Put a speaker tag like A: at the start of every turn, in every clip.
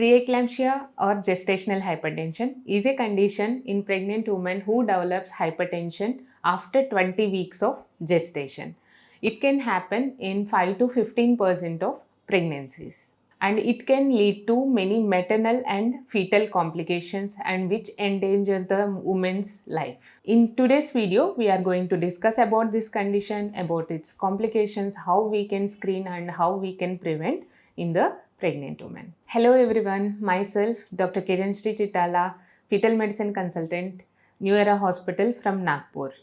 A: Preeclampsia or gestational hypertension is a condition in pregnant women who develops hypertension after 20 weeks of gestation. It can happen in 5 to 15% of pregnancies, and it can lead to many maternal and fetal complications and which endanger the woman's life. In today's video, we are going to discuss about this condition, about its complications, how we can screen and how we can prevent in the pregnant woman. Hello everyone, myself Dr. Kiran Sri Chittala, fetal medicine consultant, New Era Hospital from Nagpur.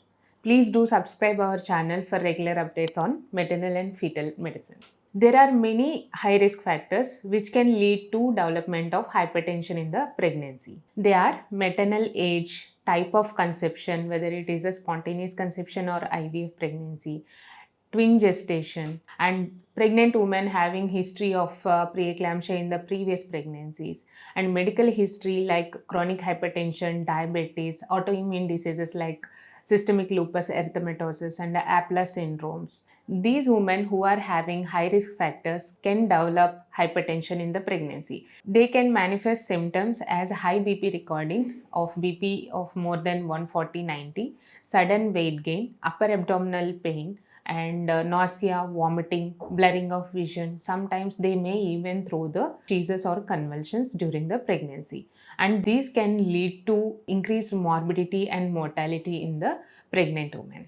A: Please do subscribe our channel for regular updates on maternal and fetal medicine. There are many high risk factors which can lead to development of hypertension in the pregnancy. They are maternal age, type of conception, whether it is a spontaneous conception or IVF pregnancy, twin gestation, and pregnant women having history of preeclampsia in the previous pregnancies, and medical history like chronic hypertension, diabetes, autoimmune diseases like systemic lupus erythematosus and Aplar syndromes. These women who are having high risk factors can develop hypertension in the pregnancy. They can manifest symptoms as high BP recordings of BP of more than 140/90, sudden weight gain, upper abdominal pain, and nausea, vomiting, blurring of vision. Sometimes they may even throw the seizures or convulsions during the pregnancy. And these can lead to increased morbidity and mortality in the pregnant woman.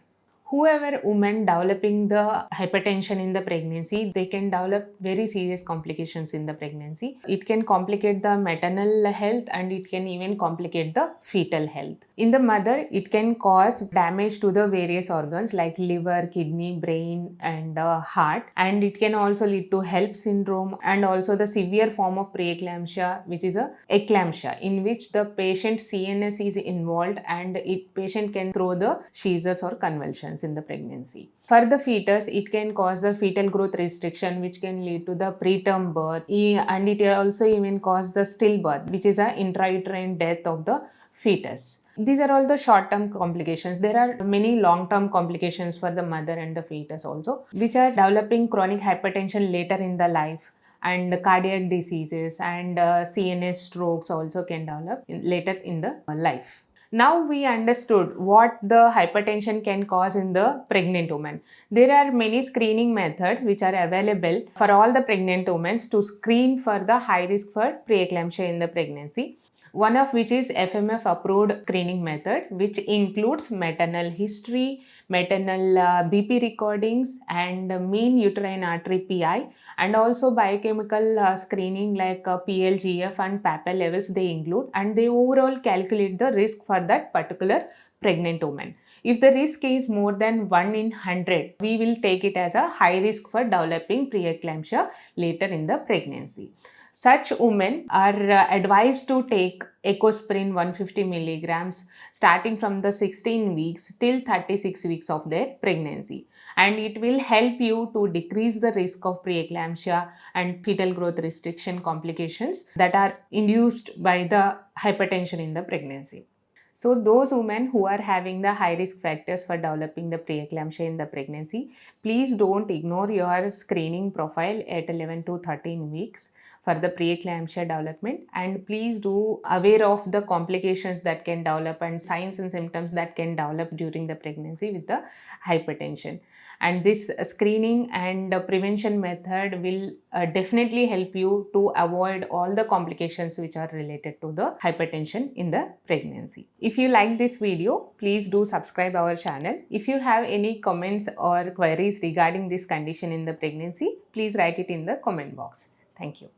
A: Whoever woman developing the hypertension in the pregnancy, they can develop very serious complications in the pregnancy. It can complicate the maternal health and it can even complicate the fetal health. In the mother, it can cause damage to the various organs like liver, kidney, brain and heart, and it can also lead to HELP syndrome and also the severe form of preeclampsia, which is a eclampsia, in which the patient CNS is involved and patient can throw the seizures or convulsions in the pregnancy. For the fetus, it can cause the fetal growth restriction, which can lead to the preterm birth, and it also even cause the stillbirth, which is an intrauterine death of the fetus. These are all the short-term complications. There are many long-term complications for the mother and the fetus also, which are developing chronic hypertension later in the life, and cardiac diseases and CNS strokes also can develop later in the life. Now we understood what the hypertension can cause in the pregnant woman. There are many screening methods which are available for all the pregnant women to screen for the high risk for preeclampsia in the pregnancy. One of which is FMF approved screening method, which includes maternal history, maternal BP recordings and mean uterine artery PI, and also biochemical screening like PLGF and PAPA levels they include, and they overall calculate the risk for that particular pregnant woman. If the risk is more than 1 in 100, we will take it as a high risk for developing preeclampsia later in the pregnancy. Such women are advised to take ecosprin 150 milligrams starting from the 16 weeks till 36 weeks of their pregnancy, and it will help you to decrease the risk of preeclampsia and fetal growth restriction complications that are induced by the hypertension in the pregnancy. So those women who are having the high risk factors for developing the preeclampsia in the pregnancy, please don't ignore your screening profile at 11 to 13 weeks for the preeclampsia development, and please do aware of the complications that can develop and signs and symptoms that can develop during the pregnancy with the hypertension. And this screening and prevention method will definitely help you to avoid all the complications which are related to the hypertension in the pregnancy. If you like this video, please do subscribe our channel. If you have any comments or queries regarding this condition in the pregnancy, please write it in the comment box. Thank you.